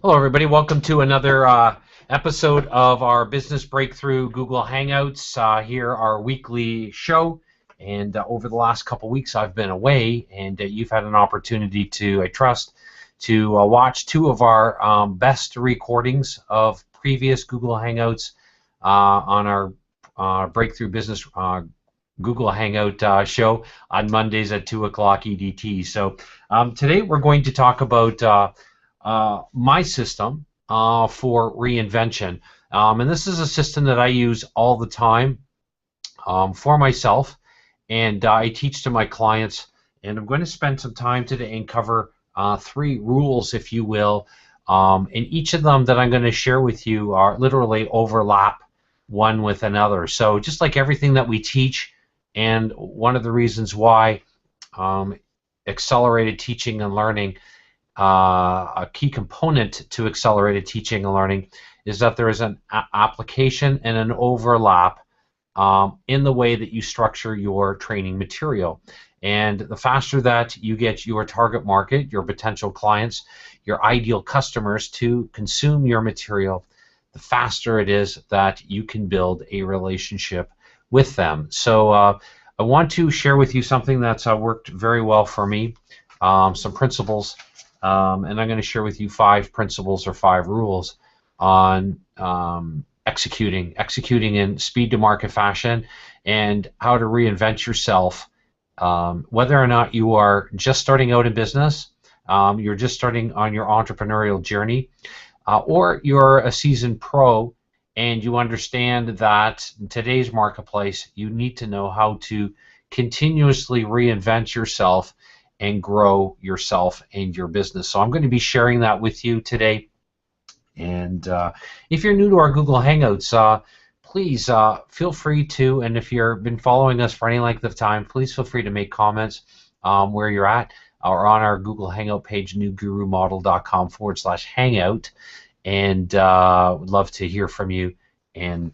Hello, everybody. Welcome to another episode of our Business Breakthrough Google Hangouts. Here, our weekly show. And over the last couple weeks, I've been away, and you've had an opportunity to, I trust, to watch two of our best recordings of previous Google Hangouts on our Breakthrough Business Google Hangout show on Mondays at 2 o'clock EDT. So today we're going to talk about my system for reinvention. And this is a system that I use all the time for myself, and I teach to my clients. And I'm going to spend some time today and cover three rules, if you will. And each of them that I'm going to share with you are literally overlap one with another. So just like everything that we teach, and one of the reasons why accelerated teaching and learning, a key component to accelerated teaching and learning, is that there is an application and an overlap in the way that you structure your training material. And the faster that you get your target market, your potential clients, your ideal customers to consume your material, the faster it is that you can build a relationship with them. So I want to share with you something that's worked very well for me, some principles, and I'm going to share with you 5 principles or 5 rules on executing in speed to market fashion, and how to reinvent yourself, whether or not you are just starting out in business, you're just starting on your entrepreneurial journey, or you're a seasoned pro and you understand that in today's marketplace you need to know how to continuously reinvent yourself and grow yourself and your business. So I'm going to be sharing that with you today. And if you're new to our Google Hangouts, please feel free to, and if you've been following us for any length of time, please feel free to make comments where you're at, or on our Google Hangout page, newgurumodel.com/hangout. And would love to hear from you and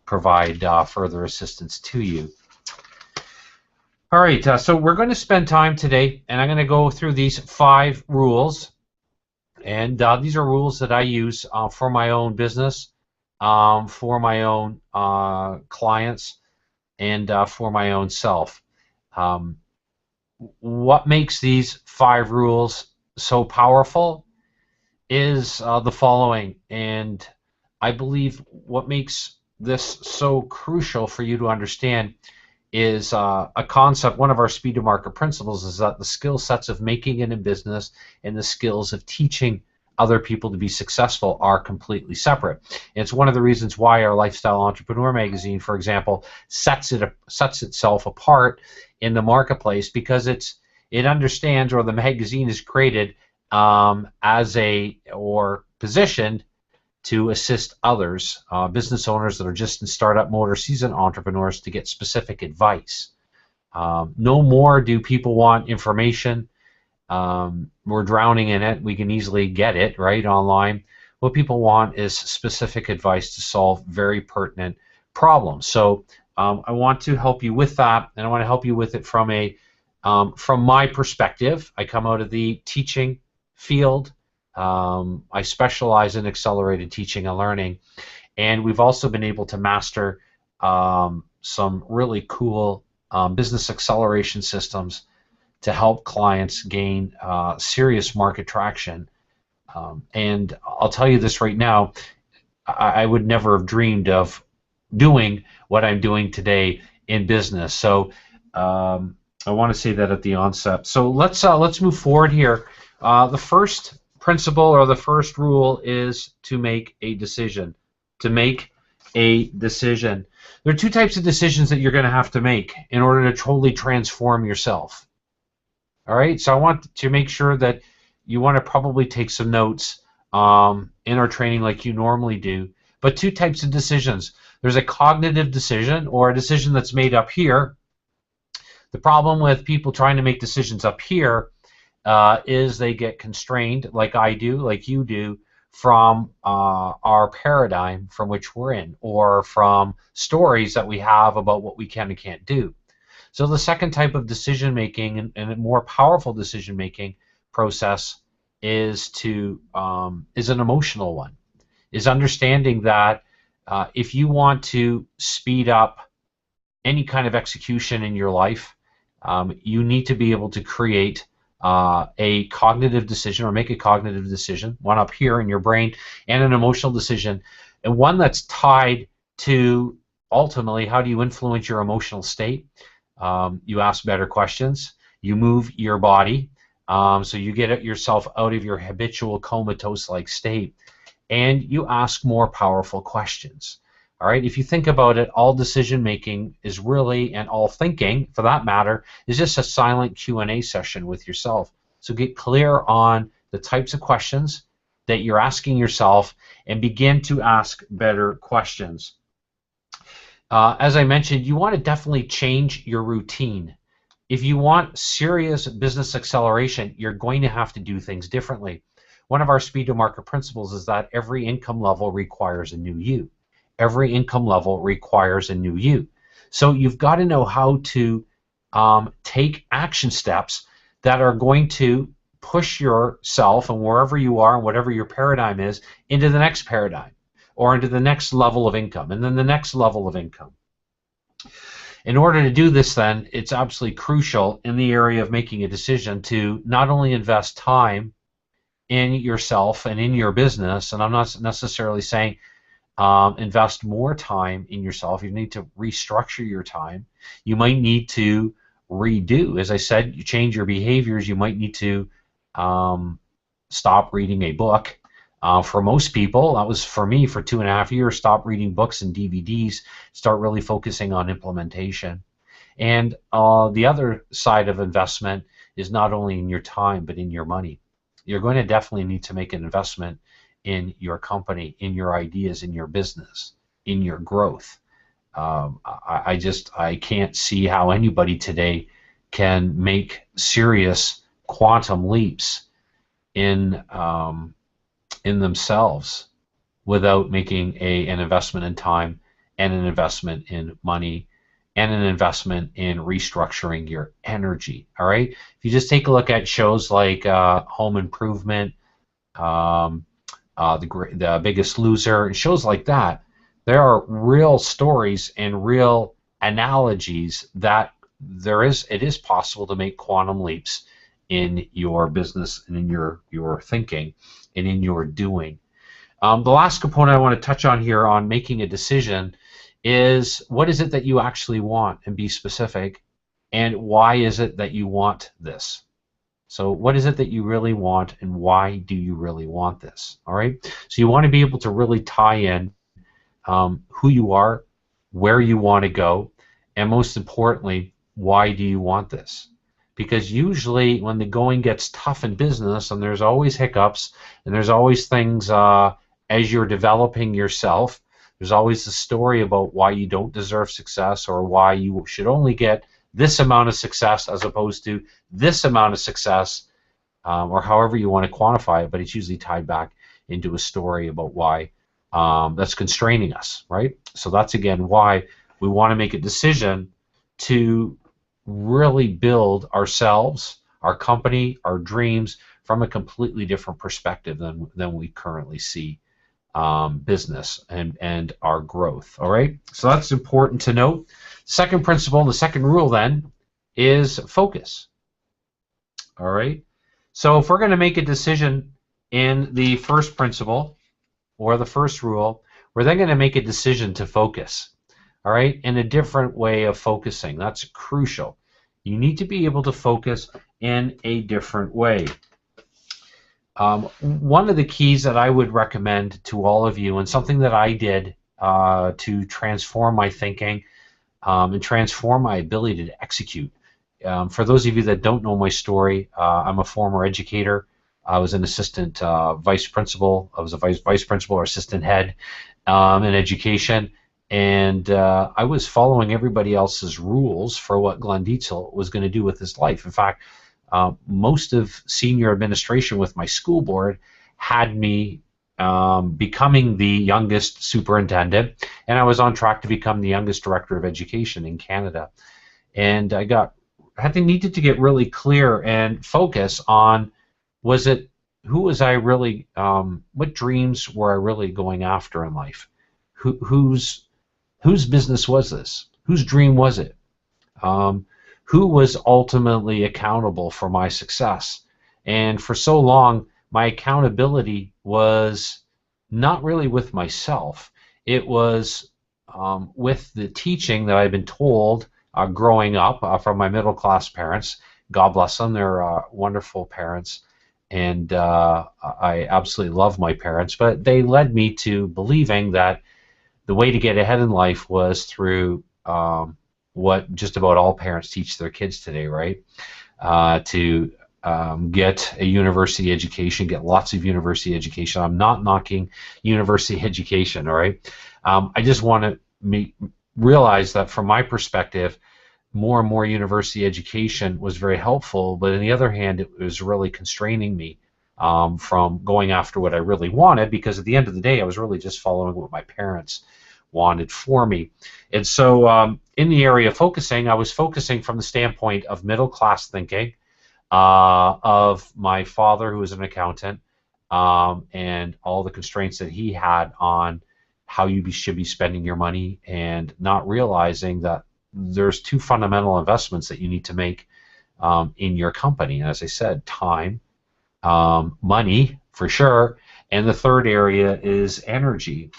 provide further assistance to you. All right, so we're going to spend time today, and I'm going to go through these 5 rules. And these are rules that I use for my own business, for my own clients, and for my own self. What makes these 5 rules so powerful is the following, and I believe what makes this so crucial for you to understand is a concept. One of our speed to market principles is that the skill sets of making it in business and the skills of teaching other people to be successful are completely separate. And it's one of the reasons why our Lifestyle Entrepreneur magazine, for example, sets itself apart in the marketplace, because it understands, or the magazine is created positioned to assist others, business owners that are just in startup mode or seasoned entrepreneurs, to get specific advice. No more do people want information. We're drowning in it. We can easily get it right online. What people want is specific advice to solve very pertinent problems. So I want to help you with that, and I want to help you with it from my perspective. I come out of the teaching field. I specialize in accelerated teaching and learning, and we've also been able to master some really cool business acceleration systems to help clients gain serious market traction. And I'll tell you this right now, I would never have dreamed of doing what I'm doing today in business. So I want to say that at the onset. So let's move forward here. The first principle, or the first rule, is to make a decision. To make a decision. There are 2 types of decisions that you're going to have to make in order to totally transform yourself. All right, so I want to make sure that you want to probably take some notes in our training like you normally do. But 2 types of decisions. There's a cognitive decision, or a decision that's made up here. The problem with people trying to make decisions up here is they get constrained, like I do, like you do, from our paradigm from which we're in, or from stories that we have about what we can and can't do. So the second type of decision making, and a more powerful decision making process, is an emotional one. Is understanding that if you want to speed up any kind of execution in your life, you need to be able to create a cognitive decision, or make a cognitive decision, one up here in your brain, and an emotional decision, and one that's tied to ultimately how do you influence your emotional state. You ask better questions, you move your body, so you get yourself out of your habitual comatose-like state, and you ask more powerful questions. All right, if you think about it, all decision making is really, and all thinking for that matter, is just a silent Q&A session with yourself. So get clear on the types of questions that you're asking yourself and begin to ask better questions. As I mentioned, you want to definitely change your routine. If you want serious business acceleration, you're going to have to do things differently. One of our speed to market principles is that every income level requires a new you. Every income level requires a new you. So you've got to know how to take action steps that are going to push yourself, and wherever you are and whatever your paradigm is, into the next paradigm, or into the next level of income, and then the next level of income. In order to do this, then, it's absolutely crucial in the area of making a decision to not only invest time in yourself and in your business, and I'm not necessarily saying invest more time in yourself. You need to restructure your time. You might need to redo. As I said, you change your behaviors. You might need to stop reading a book. For most people, that was for me for 2.5 years, stop reading books and DVDs, start really focusing on implementation. And the other side of investment is not only in your time, but in your money. You're going to definitely need to make an investment in your company, in your ideas, in your business, in your growth. I can't see how anybody today can make serious quantum leaps in themselves without making an investment in time, and an investment in money, and an investment in restructuring your energy. All right. If you just take a look at shows like Home Improvement, the Biggest Loser, and shows like that, there are real stories and real analogies that it is possible to make quantum leaps in your business and in your thinking and in your doing. The last component I want to touch on here on making a decision is, what is it that you actually want, and be specific, and why is it that you want this? So what is it that you really want, and why do you really want this? All right. So you want to be able to really tie in who you are, where you want to go, and most importantly, why do you want this? Because usually when the going gets tough in business, and there's always hiccups, and there's always things as you're developing yourself, there's always a story about why you don't deserve success, or why you should only get this amount of success as opposed to this amount of success, or however you want to quantify it, but it's usually tied back into a story about why that's constraining us, right? So that's, again, why we want to make a decision to really build ourselves, our company, our dreams from a completely different perspective than we currently see business and our growth. All right, so that's important to note. Second principle, the second rule then, is focus. All right, so if we're going to make a decision in the first principle or the first rule, we're then going to make a decision to focus. All right, in a different way of focusing. That's crucial. You need to be able to focus in a different way. One of the keys that I would recommend to all of you, and something that I did to transform my thinking and transform my ability to execute. For those of you that don't know my story, I'm a former educator. I was an assistant vice principal. I was a vice principal or assistant head in education. And I was following everybody else's rules for what Glenn Dietzel was going to do with his life. In fact, most of senior administration with my school board had me becoming the youngest superintendent, and I was on track to become the youngest director of education in Canada. And I needed to get really clear and focus on, was it who was I really, what dreams were I really going after in life? Whose business was this? Whose dream was it? Um, who was ultimately accountable for my success? And for so long, my accountability was not really with myself. It was with the teaching that I've been told growing up from my middle class parents. God bless them, they're wonderful parents. And I absolutely love my parents, but they led me to believing that the way to get ahead in life was through what just about all parents teach their kids today, right? To get a university education, get lots of university education. I'm not knocking university education, all right? I just want to realize that from my perspective, more and more university education was very helpful, but on the other hand, it was really constraining me from going after what I really wanted, because at the end of the day, I was really just following what my parents wanted for me. And so in the area of focusing, I was focusing from the standpoint of middle class thinking, of my father, who was an accountant, and all the constraints that he had on how you should be spending your money, and not realizing that there's two fundamental investments that you need to make in your company. And as I said, time, money for sure, and the third area is energy.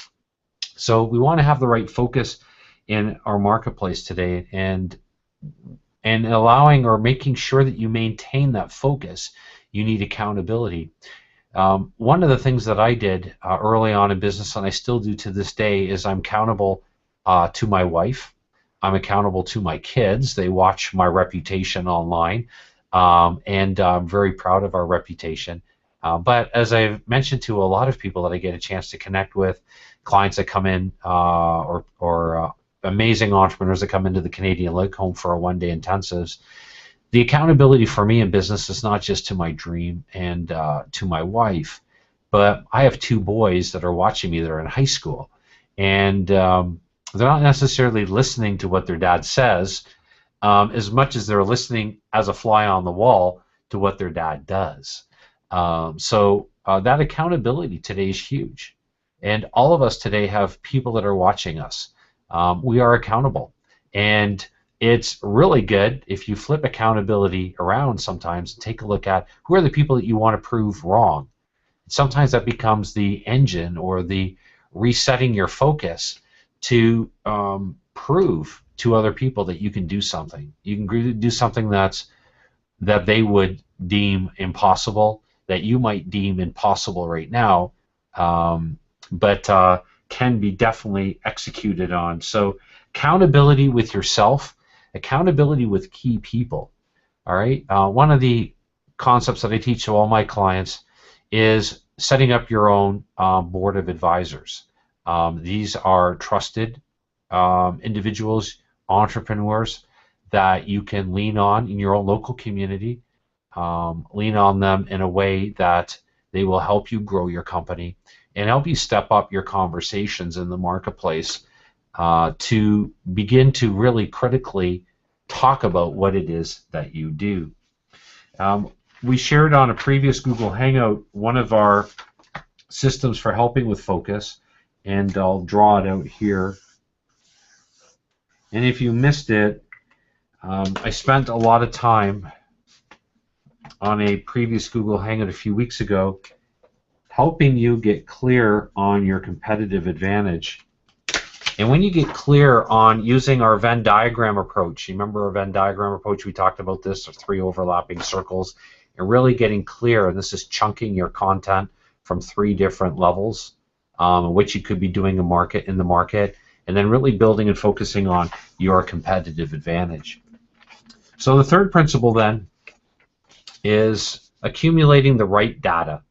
So we want to have the right focus in our marketplace today, and allowing or making sure that you maintain that focus, you need accountability. One of the things that I did early on in business, and I still do to this day, is I'm accountable to my wife. I'm accountable to my kids. They watch my reputation online, and I'm very proud of our reputation. But as I've mentioned to a lot of people that I get a chance to connect with, clients that come in, or amazing entrepreneurs that come into the Canadian Lake Home for a one-day intensives, the accountability for me in business is not just to my dream and to my wife, but I have two boys that are watching me that are in high school, and they're not necessarily listening to what their dad says as much as they're listening as a fly on the wall to what their dad does. So that accountability today is huge. And all of us today have people that are watching us. We are accountable. And it's really good if you flip accountability around sometimes and take a look at who are the people that you want to prove wrong. Sometimes that becomes the engine or the resetting your focus to prove to other people that you can do something. You can do something that they would deem impossible, that you might deem impossible right now, but can be definitely executed on. So accountability with yourself, accountability with key people. All right. One of the concepts that I teach to all my clients is setting up your own board of advisors. These are trusted individuals, entrepreneurs that you can lean on in your own local community. Lean on them in a way that they will help you grow your company and help you step up your conversations in the marketplace to begin to really critically talk about what it is that you do. We shared on a previous Google Hangout one of our systems for helping with focus, and I'll draw it out here. And if you missed it, I spent a lot of time on a previous Google Hangout a few weeks ago helping you get clear on your competitive advantage. And when you get clear on using our Venn diagram approach, you remember our Venn diagram approach, we talked about this, or 3 overlapping circles, and really getting clear, and this is chunking your content from 3 different levels, which you could be doing in the market, and then really building and focusing on your competitive advantage. So the third principle then is accumulating the right data.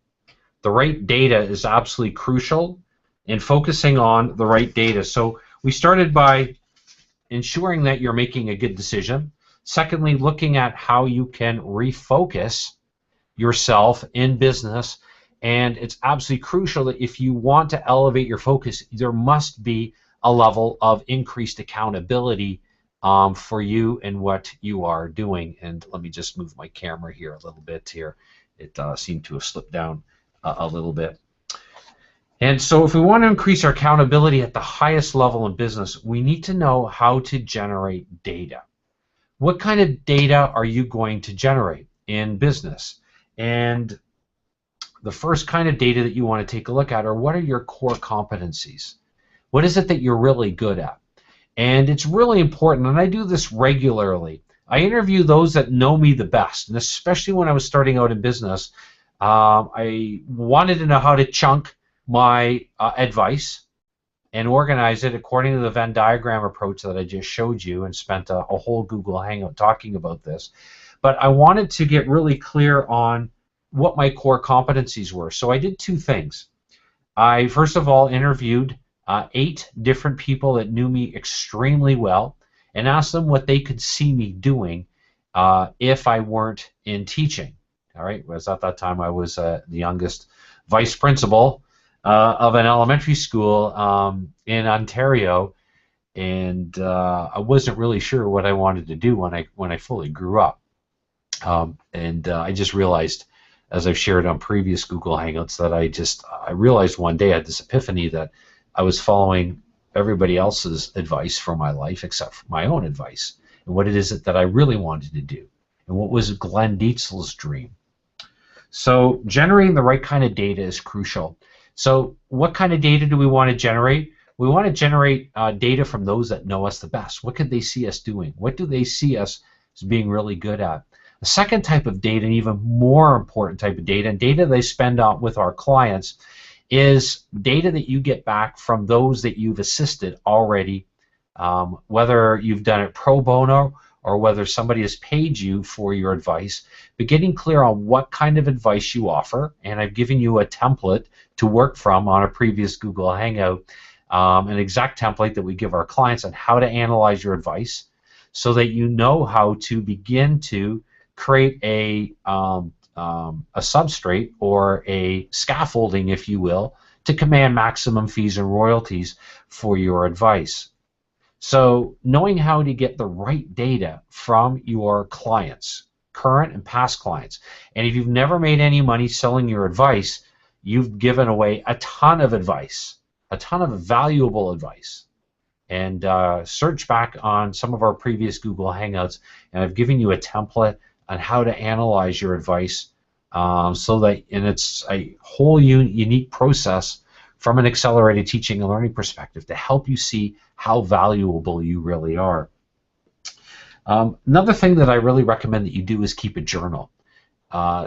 The right data is absolutely crucial in focusing on the right data. So we started by ensuring that you're making a good decision. Secondly, looking at how you can refocus yourself in business. And it's absolutely crucial that if you want to elevate your focus, there must be a level of increased accountability for you and what you are doing. And let me just move my camera here a little bit here. It seemed to have slipped down a little bit. And so if we want to increase our accountability at the highest level in business, we need to know how to generate data. What kind of data are you going to generate in business? And the first kind of data that you want to take a look at are, what are your core competencies? What is it that you're really good at? And it's really important, and I do this regularly. I interview those that know me the best, and especially when I was starting out in business, I wanted to know how to chunk my advice and organize it according to the Venn diagram approach that I just showed you, and spent a whole Google Hangout talking about this. But I wanted to get really clear on what my core competencies were. So I did two things. I first of all interviewed 8 different people that knew me extremely well and asked them what they could see me doing if I weren't in teaching. All right, because at that time I was the youngest vice principal of an elementary school in Ontario, and I wasn't really sure what I wanted to do when I fully grew up. I just realized, as I've shared on previous Google Hangouts, that I realized one day, I had this epiphany that I was following everybody else's advice for my life except for my own advice, and what it is that I really wanted to do, and what was Glenn Dietzel's dream. So generating the right kind of data is crucial. So what kind of data do we want to generate? We want to generate data from those that know us the best. What could they see us doing? What do they see us as being really good at? The second type of data, and even more important type of data, and data they spend on with our clients, is data that you get back from those that you've assisted already, whether you've done it pro bono or whether somebody has paid you for your advice, but getting clear on what kind of advice you offer. And I've given you a template to work from on a previous Google Hangout, an exact template that we give our clients on how to analyze your advice so that you know how to begin to create a substrate or a scaffolding, if you will, to command maximum fees and royalties for your advice. So knowing how to get the right data from your clients, current and past clients. And if you've never made any money selling your advice, you've given away a ton of advice, a ton of valuable advice. And search back on some of our previous Google Hangouts, and I've given you a template on how to analyze your advice, so that, and it's a whole unique process from an accelerated teaching and learning perspective to help you see how valuable you really are. Another thing that I really recommend that you do is keep a journal.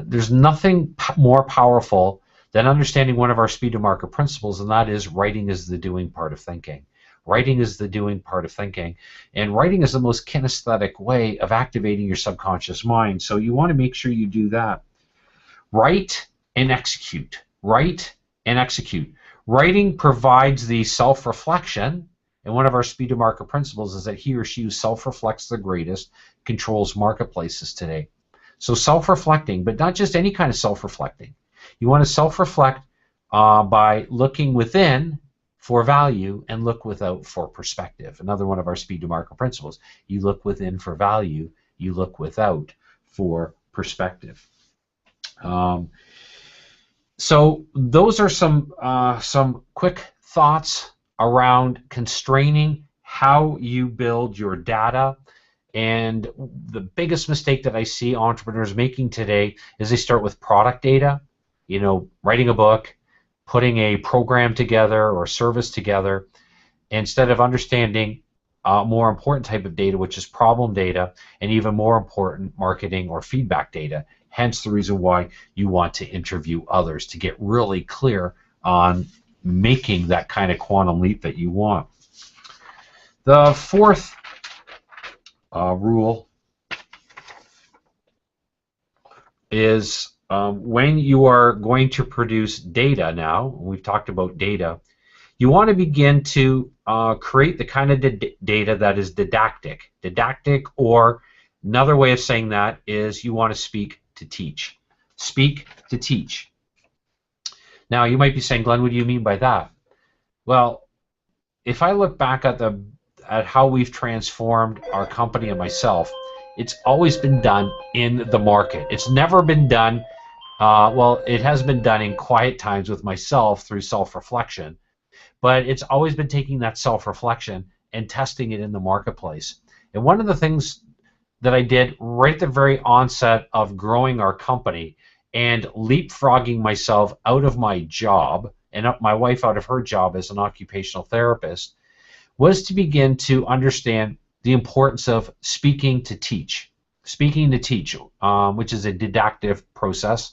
There's nothing more powerful than understanding one of our speed to market principles, and that is writing is the doing part of thinking. Writing is the doing part of thinking, and writing is the most kinesthetic way of activating your subconscious mind, so you want to make sure you do that. Write and execute. Write and execute. Writing provides the self-reflection, and one of our speed to market principles is that he or she who self-reflects the greatest controls marketplaces today. So self-reflecting, but not just any kind of self-reflecting. You want to self-reflect by looking within for value and look without for perspective. Another one of our speed to market principles. You look within for value, you look without for perspective. So those are some quick thoughts around constraining how you build your data. And the biggest mistake that I see entrepreneurs making today is they start with product data, you know, writing a book, putting a program together or service together, instead of understanding a more important type of data, which is problem data, and even more important, marketing or feedback data. Hence the reason why you want to interview others to get really clear on making that kind of quantum leap that you want. The fourth rule is when you are going to produce data now, we've talked about data, you want to begin to create the kind of data that is didactic. Didactic, or another way of saying that is you want to speak to teach. Speak to teach. Now you might be saying, Glenn, what do you mean by that? Well, if I look back at how we've transformed our company and myself, it's always been done in the market. It's never been done Well, it has been done in quiet times with myself through self-reflection, but it's always been taking that self-reflection and testing it in the marketplace. And one of the things that I did right at the very onset of growing our company and leapfrogging myself out of my job and up my wife out of her job as an occupational therapist was to begin to understand the importance of speaking to teach. Speaking to teach, which is a deductive process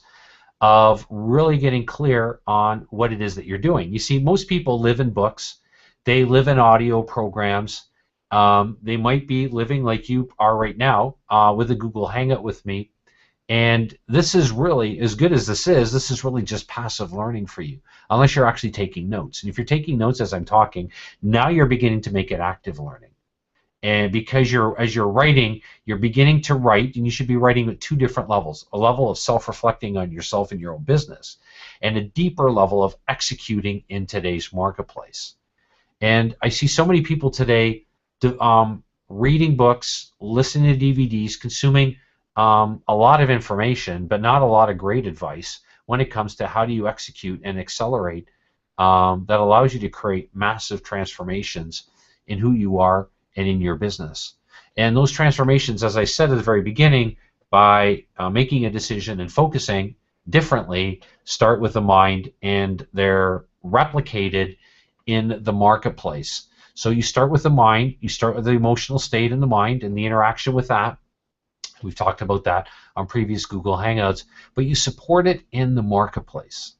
of really getting clear on what it is that you're doing. You see, most people live in books, they live in audio programs. They might be living like you are right now with a Google Hangout with me. And this is really, as good as this is really just passive learning for you, unless you're actually taking notes. And if you're taking notes as I'm talking, now you're beginning to make it active learning. And because as you're writing, you're beginning to write, and you should be writing at two different levels: a level of self-reflecting on yourself and your own business, and a deeper level of executing in today's marketplace. And I see so many people today reading books, listening to DVDs, consuming a lot of information, but not a lot of great advice when it comes to how do you execute and accelerate that allows you to create massive transformations in who you are and in your business. And those transformations, as I said at the very beginning, by making a decision and focusing differently, start with the mind, and they're replicated in the marketplace. So you start with the mind, you start with the emotional state in the mind and the interaction with that. We've talked about that on previous Google Hangouts, but you support it in the marketplace.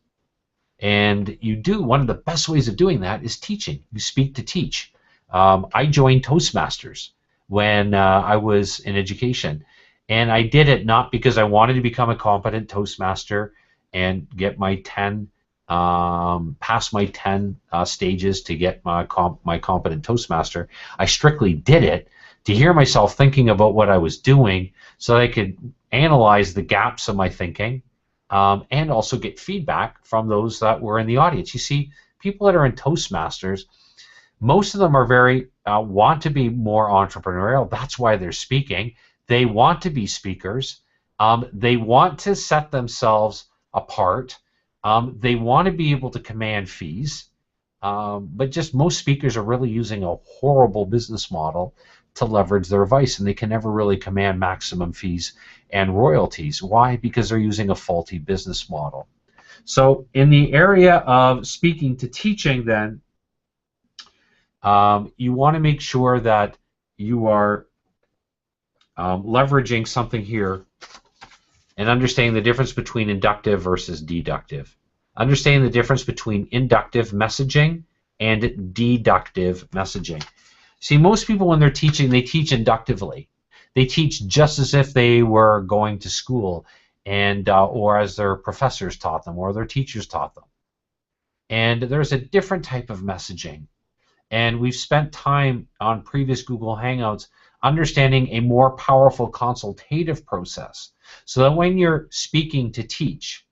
And you do, one of the best ways of doing that is teaching. You speak to teach. I joined Toastmasters when I was in education. And I did it not because I wanted to become a competent Toastmaster and get my 10, pass my 10 stages to get my competent Toastmaster. I strictly did it to hear myself thinking about what I was doing so that I could analyze the gaps of my thinking and also get feedback from those that were in the audience. You see, people that are in Toastmasters, most of them are very want to be more entrepreneurial. That's why they're speaking. They want to be speakers. They want to set themselves apart. They want to be able to command fees. But just most speakers are really using a horrible business model to leverage their advice, and they can never really command maximum fees and royalties. Why? Because they're using a faulty business model. So in the area of speaking to teaching, then, you want to make sure that you are leveraging something here and understanding the difference between inductive versus deductive. Understanding the difference between inductive messaging and deductive messaging. See, most people when they're teaching, they teach inductively. They teach just as if they were going to school, and or as their professors taught them or their teachers taught them. And there's a different type of messaging. And we've spent time on previous Google Hangouts understanding a more powerful consultative process, so that when you're speaking to teach,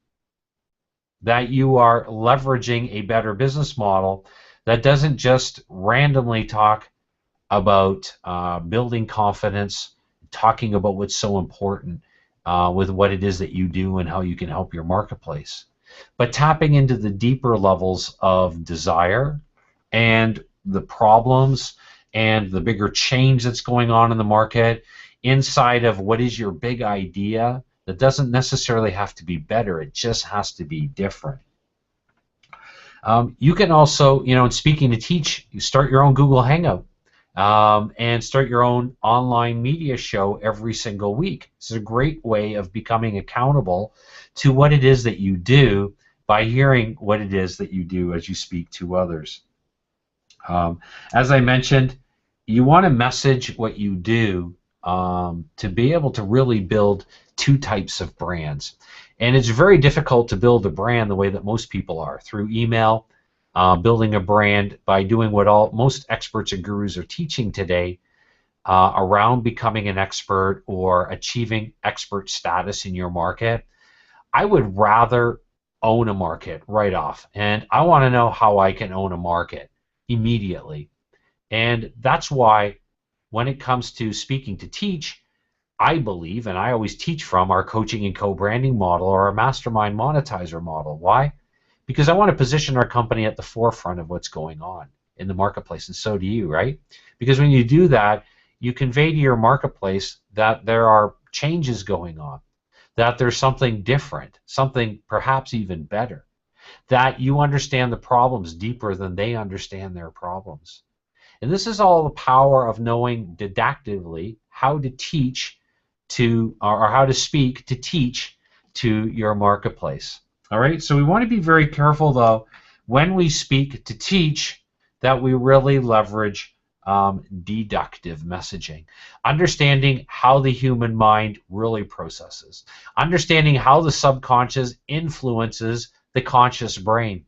that you are leveraging a better business model that doesn't just randomly talk about building confidence, talking about what's so important with what it is that you do and how you can help your marketplace, but tapping into the deeper levels of desire and the problems and the bigger change that's going on in the market inside of what is your big idea that doesn't necessarily have to be better, it just has to be different. You can also, in speaking to teach, you start your own Google Hangout and start your own online media show every single week. This is a great way of becoming accountable to what it is that you do by hearing what it is that you do as you speak to others. As I mentioned, you want to message what you do to be able to really build two types of brands. And it's very difficult to build a brand the way that most people are, through email, building a brand by doing what most experts and gurus are teaching today around becoming an expert or achieving expert status in your market. I would rather own a market right off, and I want to know how I can own a market immediately. And that's why when it comes to speaking to teach, I believe, and I always teach from, our coaching and co-branding model or our mastermind monetizer model. Why? Because I want to position our company at the forefront of what's going on in the marketplace, and so do you, right? Because when you do that, you convey to your marketplace that there are changes going on, that there's something different, something perhaps even better, that you understand the problems deeper than they understand their problems. And this is all the power of knowing deductively how to teach to, or how to speak to teach to your marketplace. All right, so we want to be very careful, though, when we speak to teach, that we really leverage deductive messaging, understanding how the human mind really processes, understanding how the subconscious influences the conscious brain,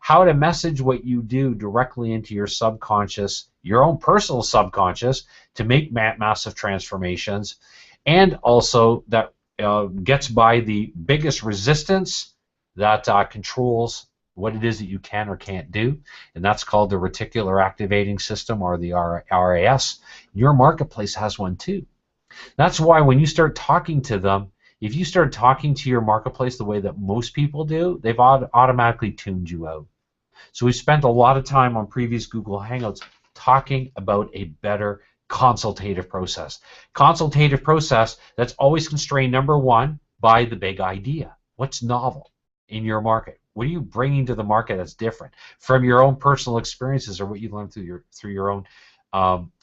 how to message what you do directly into your subconscious, your own personal subconscious, to make massive transformations, and also that gets by the biggest resistance that controls what it is that you can or can't do, and that's called the reticular activating system, or the RAS. Your marketplace has one too. That's why when you start talking to them, if you start talking to your marketplace the way that most people do, they've automatically tuned you out. So we spent a lot of time on previous Google Hangouts talking about a better consultative process. Consultative process that's always constrained, number one, by the big idea. What's novel in your market? What are you bringing to the market that's different from your own personal experiences, or what you learned through your own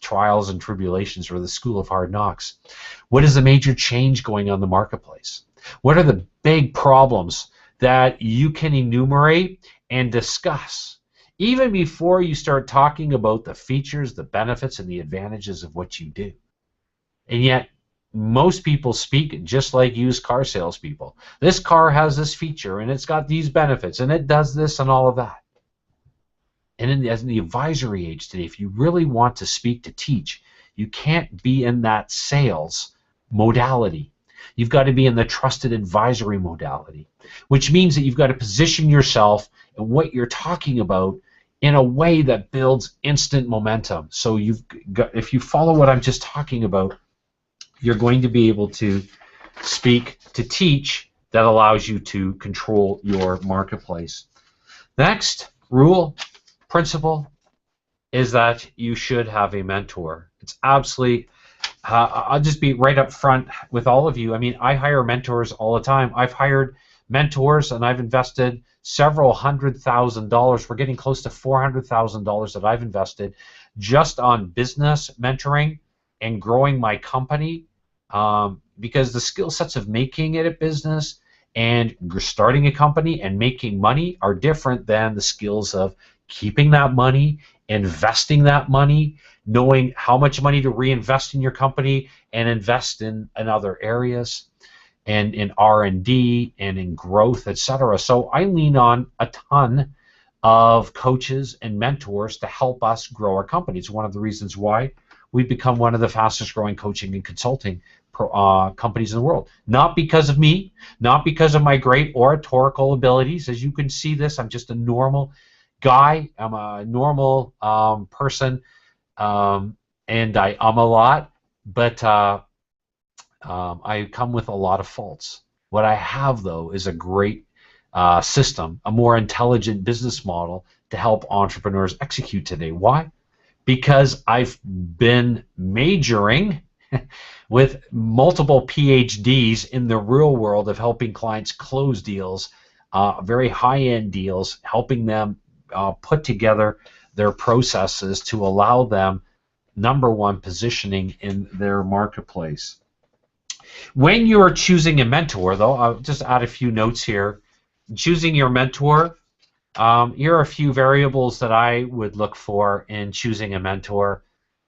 trials and tribulations, or the school of hard knocks? What is the major change going on in the marketplace? What are the big problems that you can enumerate and discuss even before you start talking about the features, the benefits, and the advantages of what you do? And yet, most people speak just like used car salespeople. This car has this feature, and it's got these benefits, and it does this and all of that. And in the advisory age today, if you really want to speak to teach, you can't be in that sales modality. You've got to be in the trusted advisory modality, which means that you've got to position yourself and what you're talking about in a way that builds instant momentum. So if you follow what I'm just talking about, you're going to be able to speak to teach that allows you to control your marketplace. Next rule, principle, is that you should have a mentor. It's absolutely, I'll just be right up front with all of you. I mean, I hire mentors all the time. I've hired mentors and I've invested several $100,000. We're getting close to $400,000 that I've invested just on business mentoring and growing my company, because the skill sets of making it a business and starting a company and making money are different than the skills of keeping that money, investing that money, knowing how much money to reinvest in your company and invest in other areas, and in R&D and in growth, etc. So I lean on a ton of coaches and mentors to help us grow our company. It's one of the reasons why we've become one of the fastest growing coaching and consulting companies in the world. Not because of me, not because of my great oratorical abilities. As you can see this, I'm just a normal guy. I'm a normal person, and I'm a lot, but I come with a lot of faults. What I have, though, is a great system, a more intelligent business model to help entrepreneurs execute today. Why? Because I've been majoring with multiple PhDs in the real world of helping clients close deals, very high-end deals, helping them put together their processes to allow them, number one, positioning in their marketplace. When you're choosing a mentor, though, I'll just add a few notes here. Choosing your mentor, here are a few variables that I would look for in choosing a mentor.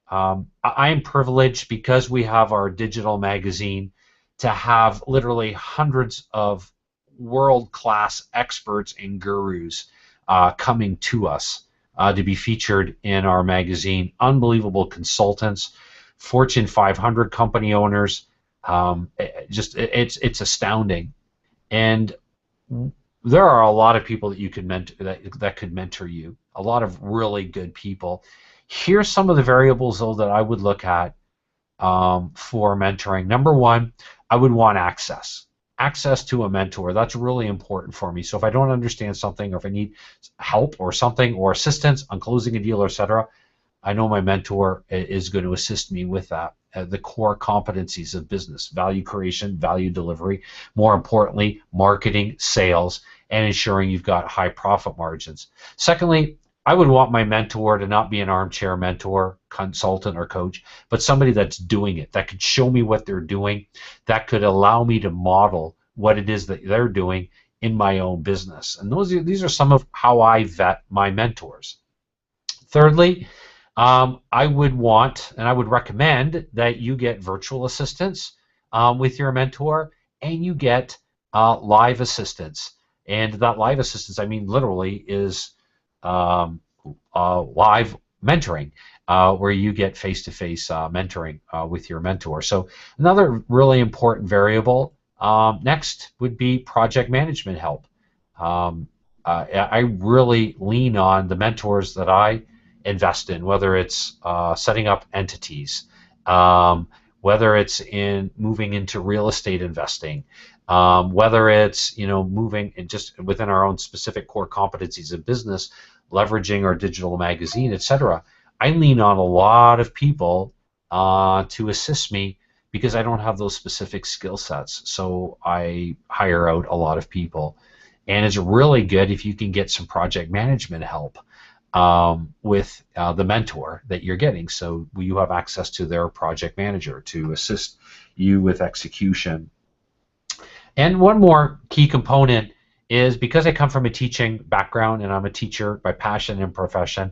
I am privileged, because we have our digital magazine, to have literally hundreds of world-class experts and gurus coming to us to be featured in our magazine. Unbelievable consultants, Fortune 500 company owners. It's astounding, and there are a lot of people that you could mentor, that could mentor you. A lot of really good people. Here's some of the variables, though, that I would look at for mentoring. Number one, I would want access to a mentor. That's really important for me. So if I don't understand something, or if I need help or something, or assistance on closing a deal, or etc., I know my mentor is going to assist me with that. The core competencies of business: value creation, value delivery, more importantly, marketing, sales, and ensuring you've got high profit margins. Secondly, I would want my mentor to not be an armchair mentor, consultant, or coach, but somebody that's doing it, that could show me what they're doing, that could allow me to model what it is that they're doing in my own business. And these are some of how I vet my mentors. Thirdly, I would want, and I would recommend, that you get virtual assistants with your mentor, and you get live assistants. And that live assistance, I mean, literally, is live mentoring, where you get face-to-face mentoring with your mentor. So another really important variable next would be project management help. I really lean on the mentors that I invest in, whether it's setting up entities, whether it's in moving into real estate investing, whether it's moving and just within our own specific core competencies of business, leveraging our digital magazine, etc. I lean on a lot of people to assist me because I don't have those specific skill sets. So I hire out a lot of people, and it's really good if you can get some project management help with the mentor that you're getting. So you have access to their project manager to assist you with execution. And one more key component is, because I come from a teaching background and I'm a teacher by passion and profession,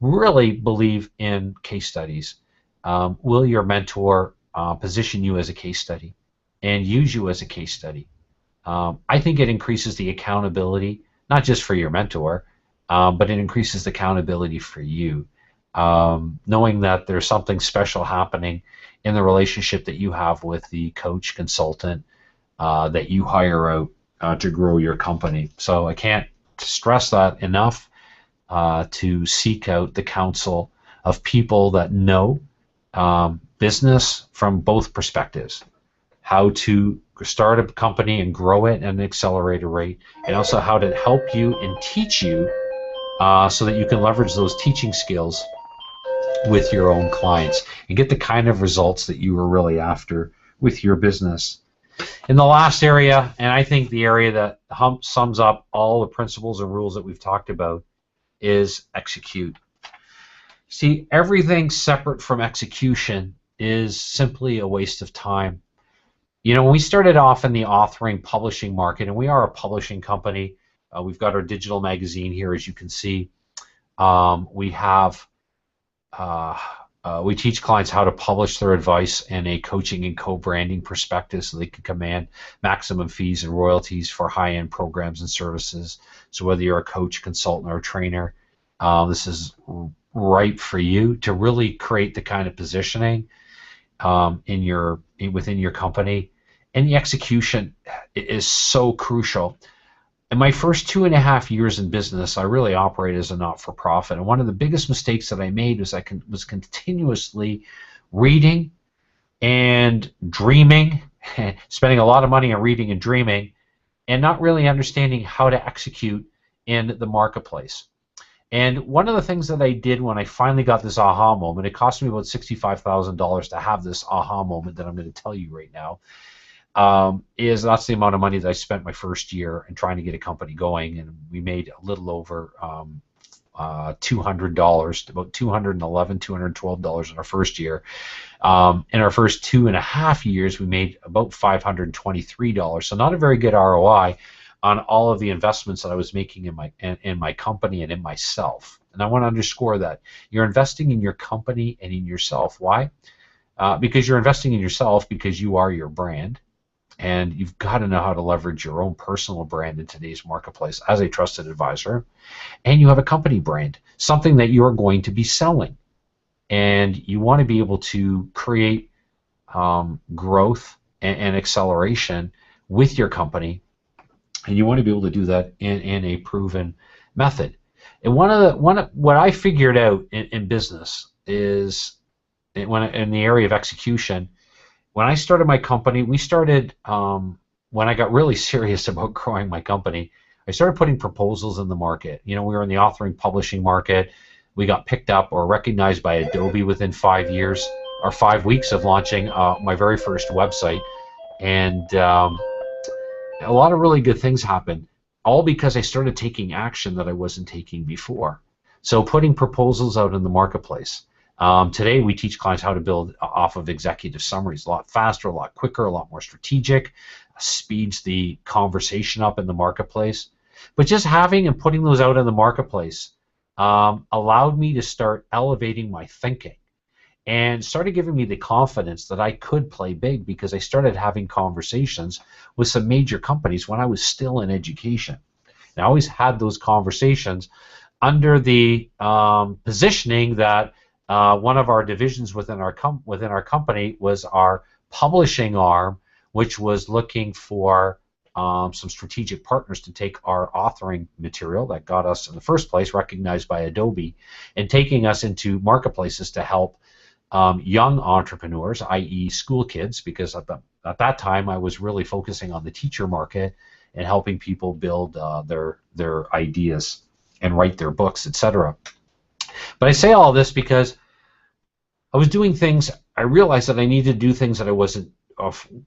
really believe in case studies. Will your mentor position you as a case study and use you as a case study? I think it increases the accountability, not just for your mentor, but it increases the accountability for you, knowing that there's something special happening in the relationship that you have with the coach, consultant that you hire out to grow your company. So I can't stress that enough, to seek out the counsel of people that know business from both perspectives: how to start a company and grow it at an accelerated rate, and also how to help you and teach you so that you can leverage those teaching skills with your own clients and get the kind of results that you were really after with your business. In the last area, and I think the area that sums up all the principles and rules that we've talked about, is execute. See, everything separate from execution is simply a waste of time. When we started off in the authoring publishing market, and we are a publishing company, we've got our digital magazine here, as you can see. We have we teach clients how to publish their advice in a coaching and co-branding perspective, so they can command maximum fees and royalties for high-end programs and services. So whether you're a coach, consultant, or a trainer, this is ripe for you to really create the kind of positioning within your company. And the execution is so crucial. In my first 2.5 years in business, I really operated as a not-for-profit, and one of the biggest mistakes that I made was I was continuously reading and dreaming, spending a lot of money on reading and dreaming, and not really understanding how to execute in the marketplace. And one of the things that I did when I finally got this aha moment, it cost me about $65,000 to have this aha moment that I'm going to tell you right now, is that's the amount of money that I spent my first year in trying to get a company going, and we made a little over $200, about $211, $212 in our first year. In our first 2.5 years, we made about $523. So not a very good ROI on all of the investments that I was making in my company and in myself. And I want to underscore that you're investing in your company and in yourself. Why? Because you're investing in yourself because you are your brand. And you've got to know how to leverage your own personal brand in today's marketplace as a trusted advisor. And you have a company brand, something that you're going to be selling. And you want to be able to create growth and acceleration with your company. And you want to be able to do that in a proven method. And what I figured out in business is in the area of execution. When I started my company, we started when I got really serious about growing my company. I started putting proposals in the market. We were in the authoring publishing market. We got picked up or recognized by Adobe within 5 years or 5 weeks of launching my very first website, and a lot of really good things happened, all because I started taking action that I wasn't taking before. So putting proposals out in the marketplace. Today we teach clients how to build off of executive summaries a lot faster, a lot quicker, a lot more strategic, speeds the conversation up in the marketplace. But just having and putting those out in the marketplace allowed me to start elevating my thinking and started giving me the confidence that I could play big, because I started having conversations with some major companies when I was still in education. And I always had those conversations under the positioning that one of our divisions within our company was our publishing arm, which was looking for some strategic partners to take our authoring material that got us in the first place recognized by Adobe, and taking us into marketplaces to help young entrepreneurs, i.e. school kids, because at that time I was really focusing on the teacher market and helping people build their ideas and write their books, etc. But I say all this because I was doing things. I realized that I needed to do things that I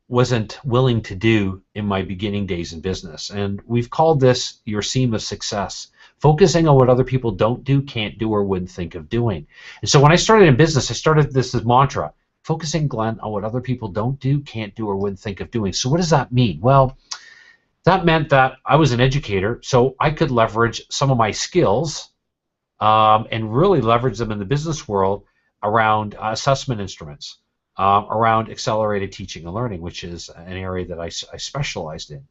wasn't willing to do in my beginning days in business. And we've called this your seam of success. Focusing on what other people don't do, can't do, or wouldn't think of doing. And so when I started in business, I started this as mantra: focusing, Glenn, on what other people don't do, can't do, or wouldn't think of doing. So what does that mean? Well, that meant that I was an educator, so I could leverage some of my skills and really leverage them in the business world around assessment instruments, around accelerated teaching and learning, which is an area that I specialized in,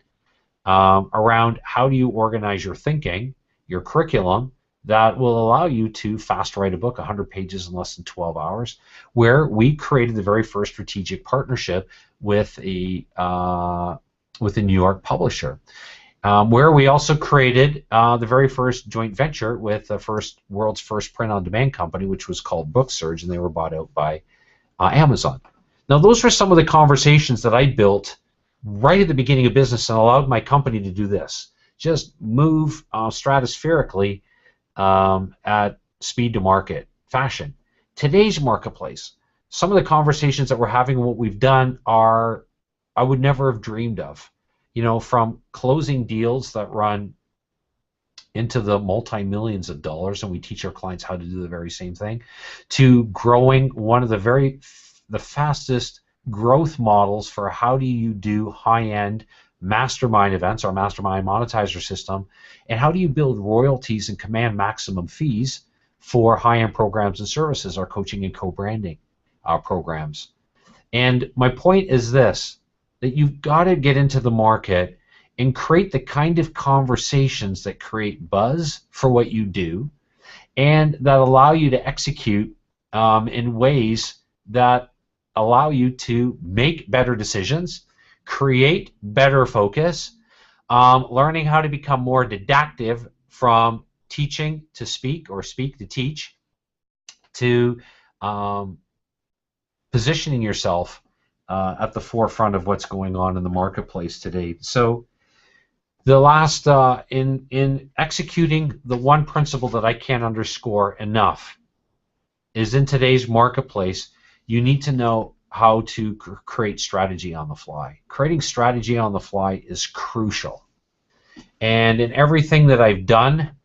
around how do you organize your thinking, your curriculum, that will allow you to fast write a book, 100 pages in less than 12 hours, where we created the very first strategic partnership with a New York publisher, where we also created the very first joint venture with the world's first print-on-demand company, which was called BookSurge, and they were bought out by Amazon. Now, those were some of the conversations that I built right at the beginning of business and allowed my company to do this. Just move stratospherically at speed to market fashion. Today's marketplace, some of the conversations that we're having and what we've done are I would never have dreamed of. From closing deals that run into the multi-millions of dollars, and we teach our clients how to do the very same thing, to growing one of the fastest growth models for how do you do high-end mastermind events, our mastermind monetizer system, and how do you build royalties and command maximum fees for high-end programs and services, our coaching and co-branding programs. And my point is this, that you've got to get into the market and create the kind of conversations that create buzz for what you do and that allow you to execute in ways that allow you to make better decisions, create better focus, learning how to become more deductive from teaching to speak or speak to teach, to positioning yourself at the forefront of what's going on in the marketplace today. So the last, in executing, the one principle that I can't underscore enough is in today's marketplace, you need to know how to create strategy on the fly. Creating strategy on the fly is crucial. And in everything that I've done,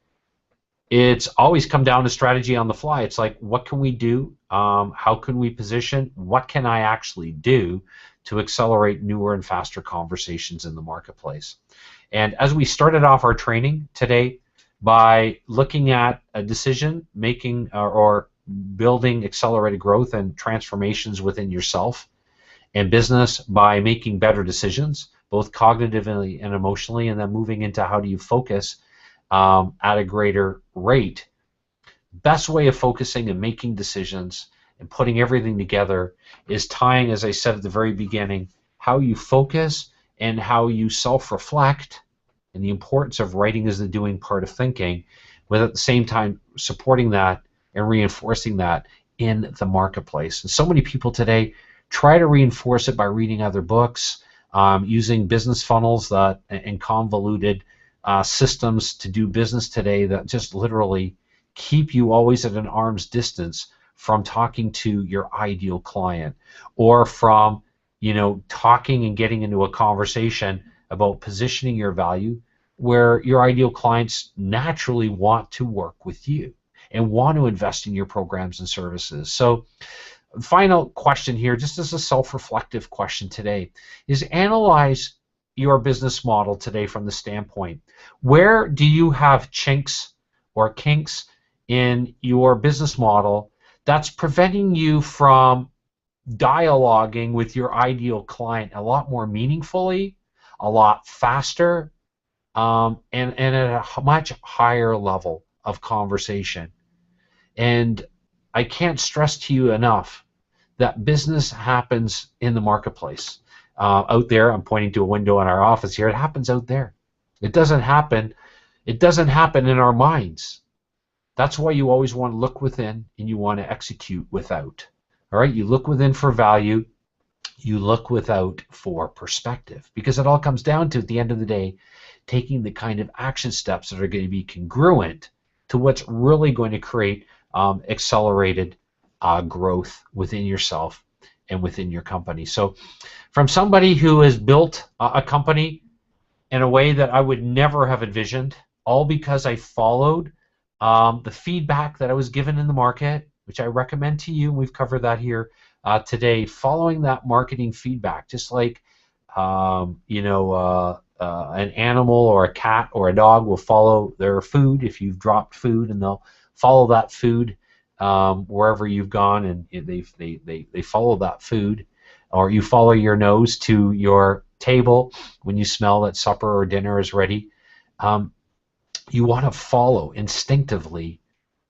it's always come down to strategy on the fly. It's like, what can we do? How can we position? What can I actually do to accelerate newer and faster conversations in the marketplace? And as we started off our training today by looking at a decision making or building accelerated growth and transformations within yourself and business by making better decisions, both cognitively and emotionally, and then moving into how do you focus at a greater rate. Best way of focusing and making decisions and putting everything together is tying, as I said at the very beginning, how you focus and how you self-reflect, and the importance of writing as the doing part of thinking, with at the same time supporting that and reinforcing that in the marketplace. And so many people today try to reinforce it by reading other books, using business funnels and convoluted systems to do business today that just literally keep you always at an arm's distance from talking to your ideal client, or from talking and getting into a conversation about positioning your value where your ideal clients naturally want to work with you and want to invest in your programs and services. So final question here, just as a self-reflective question today, is analyze your business model today from the standpoint, where do you have chinks or kinks in your business model that's preventing you from dialoguing with your ideal client a lot more meaningfully, a lot faster, and at a much higher level of conversation. And I can't stress to you enough that business happens in the marketplace. Out there, I'm pointing to a window in our office here. It happens out there. It doesn't happen in our minds. That's why you always want to look within and you want to execute without. All right, you look within for value, you look without for perspective, because it all comes down to, at the end of the day, taking the kind of action steps that are going to be congruent to what's really going to create accelerated growth within yourself and within your company. So from somebody who has built a company in a way that I would never have envisioned, all because I followed the feedback that I was given in the market, which I recommend to you, and we've covered that here today, following that marketing feedback, just like an animal or a cat or a dog will follow their food. If you've dropped food, and they'll follow that food wherever you've gone, and they follow that food. Or you follow your nose to your table when you smell that supper or dinner is ready. You want to follow instinctively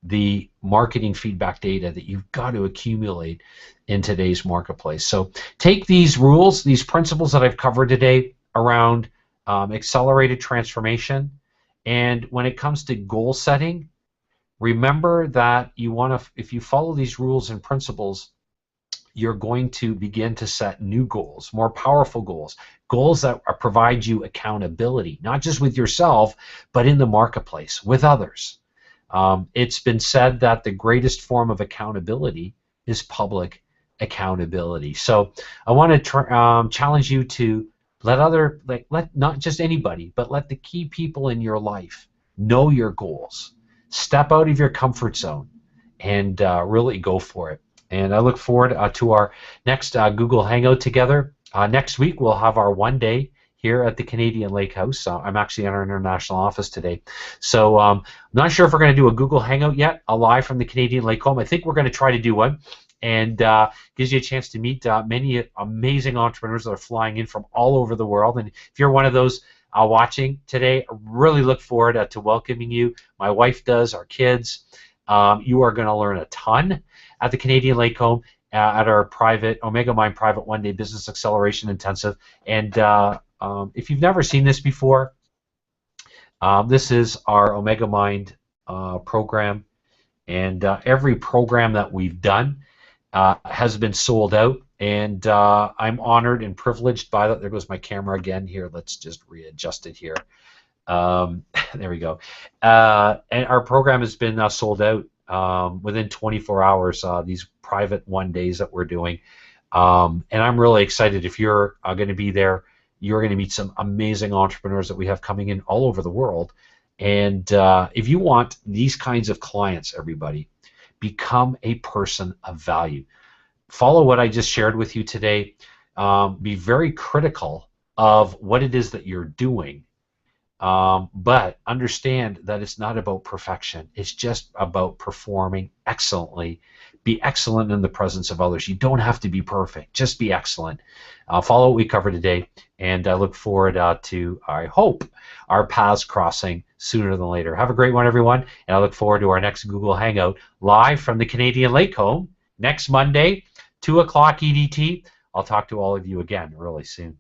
the marketing feedback data that you've got to accumulate in today's marketplace. So take these rules, these principles that I've covered today around accelerated transformation, and when it comes to goal setting, remember that you want to, if you follow these rules and principles, you're going to begin to set new goals, more powerful goals, goals that provide you accountability, not just with yourself, but in the marketplace with others. It's been said that the greatest form of accountability is public accountability. So I want to challenge you to let not just anybody, but let the key people in your life know your goals. Step out of your comfort zone and really go for it. And I look forward to our next Google Hangout together. Next week we'll have our one day here at the Canadian Lake House. I'm actually in our international office today. So I'm not sure if we're going to do a Google Hangout yet, live from the Canadian Lake home. I think we're going to try to do one, and gives you a chance to meet many amazing entrepreneurs that are flying in from all over the world. And if you're one of those watching today, I really look forward to welcoming you. My wife does, our kids. You are going to learn a ton at the Canadian Lake home at our private Omega Mind private one-day business acceleration intensive. And if you've never seen this before, this is our Omega Mind program, and every program that we've done has been sold out, and I'm honored and privileged by that. There goes my camera again here. Let's just readjust it here. There we go. And our program has been sold out within 24 hours, these private one days that we're doing. And I'm really excited. If you're going to be there, you're going to meet some amazing entrepreneurs that we have coming in all over the world. And if you want these kinds of clients, everybody, become a person of value. Follow what I just shared with you today. Be very critical of what it is that you're doing. But understand that it's not about perfection. It's just about performing excellently. Be excellent in the presence of others. You don't have to be perfect. Just be excellent. Follow what we covered today, and I look forward to, I hope, our paths crossing sooner than later. Have a great one, everyone, and I look forward to our next Google Hangout live from the Canadian Lake home next Monday, 2 o'clock EDT. I'll talk to all of you again really soon.